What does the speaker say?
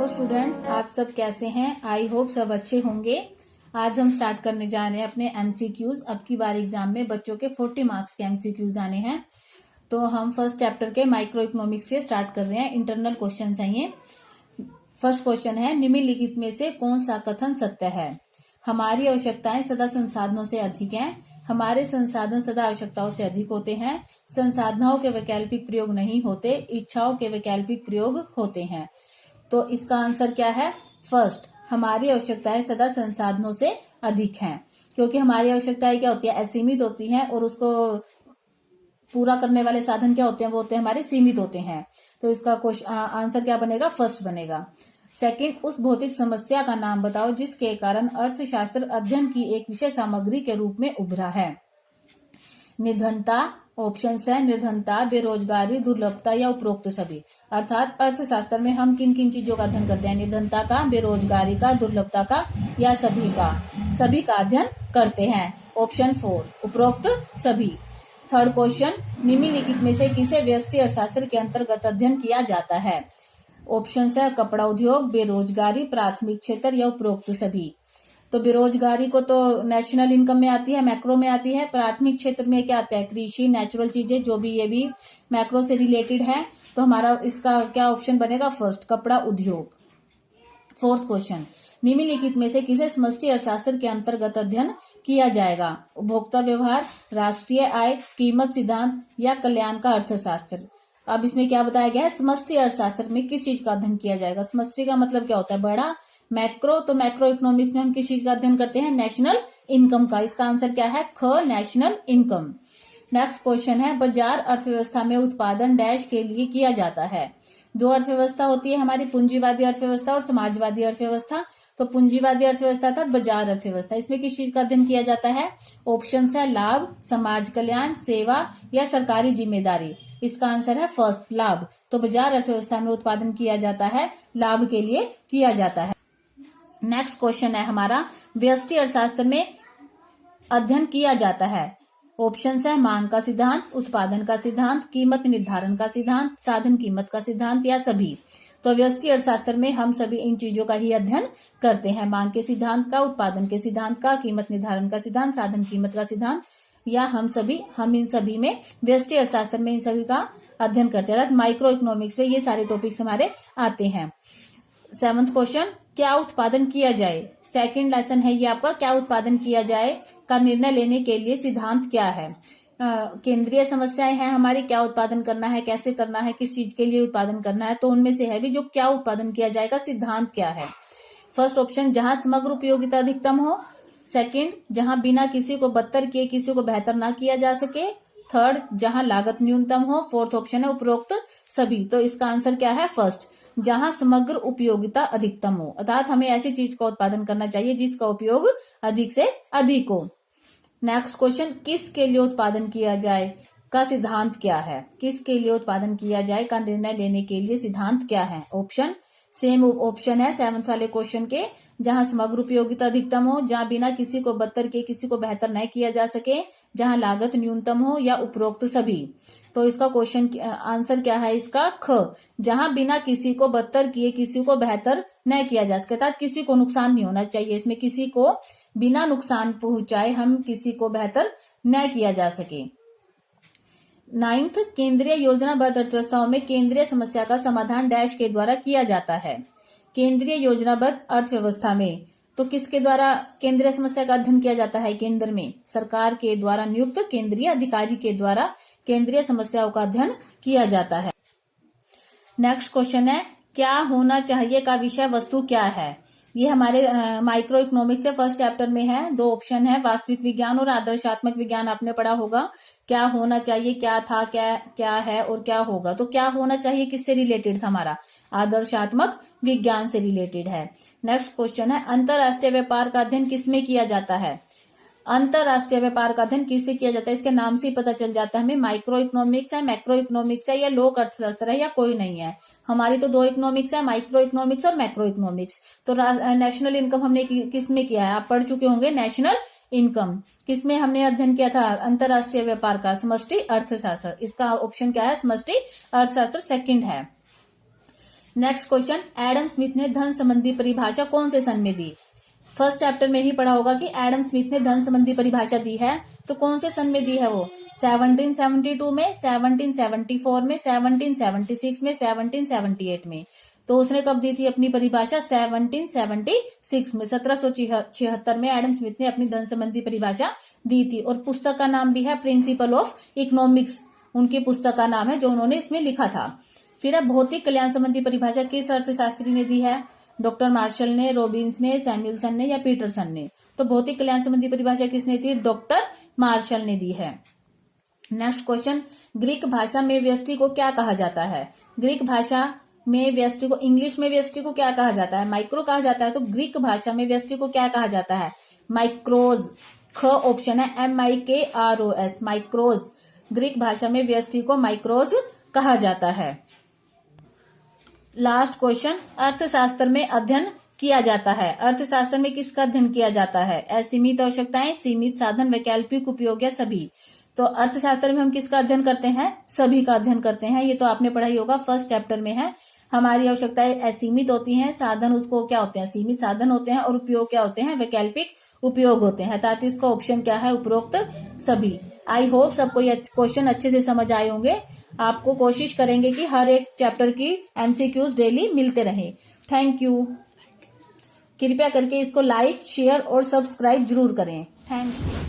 Hello students, आप सब कैसे हैं? आई होप सब अच्छे होंगे। आज हम स्टार्ट करने जा रहे हैं अपने एमसीक्यूज। अब की बार एग्जाम में बच्चों के 40 मार्क्स के एमसीक्यूज आने हैं। तो हम फर्स्ट चैप्टर के माइक्रो इकोनॉमिक्स से स्टार्ट कर रहे हैं। इंटरनल क्वेश्चन है ये। फर्स्ट क्वेश्चन है, निम्नलिखित में से कौन सा कथन सत्य है? हमारी आवश्यकताएं सदा संसाधनों से अधिक हैं। हमारे संसाधन सदा आवश्यकताओं से अधिक होते हैं। संसाधनों के वैकल्पिक प्रयोग नहीं होते, इच्छाओं के वैकल्पिक प्रयोग होते हैं। तो इसका आंसर क्या है? फर्स्ट, हमारी आवश्यकताएं सदा संसाधनों से अधिक हैं। क्योंकि हमारी आवश्यकताएं क्या होती है? असीमित होती हैं और उसको पूरा करने वाले साधन क्या होते हैं? वो होते हैं हमारे सीमित होते हैं। तो इसका आंसर क्या बनेगा? फर्स्ट बनेगा। सेकंड, उस भौतिक समस्या का नाम बताओ जिसके कारण अर्थशास्त्र अध्ययन की एक विषय सामग्री के रूप में उभरा है। निर्धनता, ऑप्शन है निर्धनता, बेरोजगारी, दुर्लभता या उपरोक्त सभी। अर्थात अर्थशास्त्र में हम किन किन चीजों का अध्ययन करते हैं? निर्धनता का, बेरोजगारी का, दुर्लभता का या सभी का अध्ययन करते हैं। ऑप्शन 4, उपरोक्त सभी। थर्ड क्वेश्चन, निम्नलिखित में से किसे व्यष्टि अर्थशास्त्र के अंतर्गत अध्ययन किया जाता है? ऑप्शन है कपड़ा उद्योग, बेरोजगारी, प्राथमिक क्षेत्र या उपरोक्त सभी। तो बेरोजगारी को तो नेशनल इनकम में आती है, मैक्रो में आती है। प्राथमिक क्षेत्र में क्या आता है? कृषि, नेचुरल चीजें, जो भी ये भी मैक्रो से रिलेटेड है। तो हमारा इसका क्या ऑप्शन बनेगा? फर्स्ट, कपड़ा उद्योग। फोर्थ क्वेश्चन, निम्नलिखित में से किसे समष्टि अर्थशास्त्र के अंतर्गत अध्ययन किया जाएगा? उपभोक्ता व्यवहार, राष्ट्रीय आय, कीमत सिद्धांत या कल्याण का अर्थशास्त्र। अब इसमें क्या बताया गया है? समष्टि अर्थशास्त्र में किस चीज का अध्ययन किया जाएगा? समष्टि का मतलब क्या होता है? बड़ा। मैक्रो, तो मैक्रो इकोनॉमिक्स में हम किस चीज का अध्ययन करते हैं? नेशनल इनकम का। इसका आंसर क्या है? ख, नेशनल इनकम। नेक्स्ट क्वेश्चन है, बाजार अर्थव्यवस्था में उत्पादन डैश के लिए किया जाता है। दो अर्थव्यवस्था होती है हमारी, पूंजीवादी अर्थव्यवस्था और समाजवादी अर्थव्यवस्था। तो पूंजीवादी अर्थव्यवस्था अर्थात बाजार अर्थव्यवस्था, इसमें किस चीज का अध्ययन किया जाता है? ऑप्शन है लाभ, समाज कल्याण, सेवा या सरकारी जिम्मेदारी। इसका आंसर है फर्स्ट, लाभ। तो बाजार अर्थव्यवस्था में उत्पादन किया जाता है, लाभ के लिए किया जाता है। नेक्स्ट क्वेश्चन है हमारा, व्यष्टि अर्थशास्त्र में अध्ययन किया जाता है। ऑप्शन है मांग का सिद्धांत, उत्पादन का सिद्धांत, कीमत निर्धारण का सिद्धांत, साधन कीमत का सिद्धांत या सभी। तो व्यष्टि अर्थशास्त्र में हम सभी इन चीजों का ही अध्ययन करते हैं। मांग के सिद्धांत का, उत्पादन के सिद्धांत का, कीमत निर्धारण का सिद्धांत, साधन कीमत का सिद्धांत या हम इन सभी में व्यष्टि अर्थशास्त्र में इन सभी का अध्ययन करते हैं। माइक्रो इकोनॉमिक्स में ये सारे टॉपिक्स हमारे आते हैं। सेवंथ क्वेश्चन, क्या उत्पादन किया जाए? सेकंड लेसन है ये आपका, क्या उत्पादन किया जाए का निर्णय लेने के लिए सिद्धांत क्या है? केंद्रीय समस्याएं हैं हमारी, क्या उत्पादन करना है, कैसे करना है, किस चीज के लिए उत्पादन करना है। तो उनमें से है भी जो क्या उत्पादन किया जाएगा, सिद्धांत क्या है? फर्स्ट ऑप्शन, जहां समग्र उपयोगिता अधिकतम हो। सेकंड, जहां बिना किसी को बदतर किए किसी को बेहतर ना किया जा सके। थर्ड, जहां लागत न्यूनतम हो। फोर्थ ऑप्शन है उपरोक्त सभी। तो इसका आंसर क्या है? फर्स्ट, जहां समग्र उपयोगिता अधिकतम हो, अर्थात हमें ऐसी चीज का उत्पादन करना चाहिए जिसका उपयोग अधिक से अधिक हो। नेक्स्ट क्वेश्चन, किसके लिए उत्पादन किया जाए का सिद्धांत क्या है? किसके लिए उत्पादन किया जाए का निर्णय लेने के लिए सिद्धांत क्या है? ऑप्शन सेम ऑप्शन है सेवंथ वाले क्वेश्चन के, जहां समग्र उपयोगिता अधिकतम हो, जहां बिना किसी को बदतर के किसी को बेहतर न किया जा सके, जहां लागत न्यूनतम हो या उपरोक्त सभी। तो इसका क्वेश्चन आंसर क्या है? इसका ख, जहां बिना किसी को बदतर किए किसी को बेहतर न किया जा सके, अर्थात किसी को नुकसान नहीं होना चाहिए। इसमें किसी को बिना नुकसान पहुंचाए हम किसी को बेहतर न किया जा सके। नाइन्थ, केंद्रीय योजनाबद्ध अर्थव्यवस्थाओं में केंद्रीय समस्या का समाधान डैश के द्वारा किया जाता है। केंद्रीय योजनाबद्ध अर्थव्यवस्था में तो किसके द्वारा केंद्रीय समस्या का अध्ययन किया जाता है? केंद्र में सरकार के द्वारा नियुक्त केंद्रीय अधिकारी के द्वारा केंद्रीय समस्याओं का अध्ययन किया जाता है। नेक्स्ट क्वेश्चन है, क्या होना चाहिए का विषय वस्तु क्या है? ये हमारे माइक्रो इकोनॉमिक्स से फर्स्ट चैप्टर में है। दो ऑप्शन है, वास्तविक विज्ञान और आदर्शात्मक विज्ञान। आपने पढ़ा होगा क्या होना चाहिए, क्या था, क्या है और क्या होगा। तो क्या होना चाहिए किससे रिलेटेड था? हमारा आदर्शात्मक विज्ञान से रिलेटेड है। नेक्स्ट क्वेश्चन है, अंतरराष्ट्रीय व्यापार का अध्ययन किसमें किया जाता है? अंतरराष्ट्रीय व्यापार का अध्ययन किससे किया जाता है? इसके नाम से ही पता चल जाता है हमें, माइक्रो इकोनॉमिक्स है, मैक्रो इकोनॉमिक्स है या लोक अर्थशास्त्र है या कोई नहीं है। हमारी तो दो इकोनॉमिक्स है, माइक्रो इकोनॉमिक्स और मैक्रो इकोनॉमिक्स। तो नेशनल इनकम हमने किसमें किया है? आप पढ़ चुके होंगे नेशनल इनकम। किसमें हमने अध्ययन किया था? अंतरराष्ट्रीय व्यापार का, समष्टि अर्थशास्त्र। इसका ऑप्शन क्या है? समष्टि अर्थशास्त्र सेकंड है। नेक्स्ट क्वेश्चन, एडम स्मिथ ने धन संबंधी परिभाषा कौन से सन में दी? फर्स्ट चैप्टर में ही पढ़ा होगा कि एडम स्मिथ ने धन संबंधी परिभाषा दी है, तो कौन से सन में दी है वो? 1772 में, 1774 में, 1776 में, 1778 में। तो उसने कब दी थी अपनी परिभाषा? 1776 में, 1776 में एडम स्मिथ ने अपनी धन संबंधी परिभाषा दी थी। और पुस्तक का नाम भी है प्रिंसिपल ऑफ इकोनॉमिक्स, उनकी पुस्तक का नाम है जो उन्होंने इसमें लिखा था। फिर अब भौतिक कल्याण संबंधी परिभाषा किस अर्थशास्त्री ने दी है? डॉक्टर मार्शल ने, रॉबिन्स ने, सैमुअलसन ने या पीटरसन ने? तो भौतिक कल्याण संबंधी परिभाषा किसने दी? डॉक्टर मार्शल ने दी है। नेक्स्ट क्वेश्चन, ग्रीक भाषा में व्यष्टि को क्या कहा जाता है? ग्रीक भाषा में व्यष्टि को, इंग्लिश में व्यष्टि को क्या कहा जाता है? माइक्रो कहा जाता है। तो ग्रीक भाषा में व्यष्टि को क्या कहा जाता है? माइक्रोज। ख ऑप्शन है, MIKROS, माइक्रोज। ग्रीक भाषा में व्यष्टि को माइक्रोज कहा जाता है। लास्ट क्वेश्चन, अर्थशास्त्र में अध्ययन किया जाता है। अर्थशास्त्र में किसका अध्ययन किया जाता है? असीमित आवश्यकताएं, सीमित साधन, वैकल्पिक उपयोग या सभी? तो अर्थशास्त्र में हम किसका अध्ययन करते हैं? सभी का अध्ययन करते हैं। ये तो आपने पढ़ा ही होगा, फर्स्ट चैप्टर में है। हमारी आवश्यकताएं असीमित होती हैं, साधन उसको क्या होते हैं? सीमित साधन होते हैं, और उपयोग क्या होते हैं? वैकल्पिक उपयोग होते हैं। ताकि इसका ऑप्शन क्या है? उपरोक्त सभी। आई होप सबको ये क्वेश्चन अच्छे से समझ आए होंगे। आपको कोशिश करेंगे कि हर एक चैप्टर की MCQs डेली मिलते रहे। Thank you. कृपया करके इसको लाइक, शेयर और सब्सक्राइब जरूर करें। थैंक्स।